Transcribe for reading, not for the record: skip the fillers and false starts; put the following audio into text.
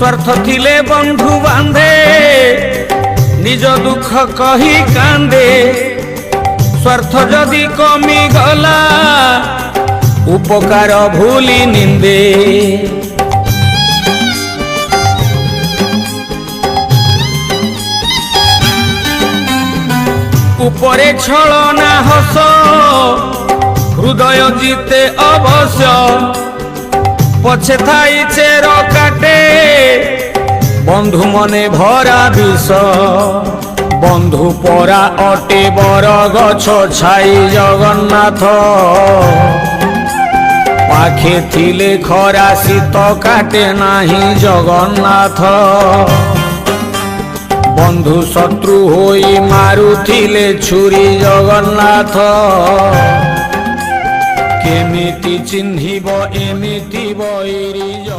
स्वार्थ थिले बंधु बांधे निज दुख कही कांदे स्वार्थ जदि कमी गला उपकार भूली निंदे उपरे छलना हस हृदय जीते अवश्य पछे थाई चेर काटे बंधु मने भरा विष बंधु परा अटे बर गछ छाई जगन्नाथ पाखे थिले खरा शीत काटे नाही जगन्नाथ बंधु शत्रु होई मारुथिले छुरी जगन्नाथ केमिति चिन्हिब एमिति बैरी।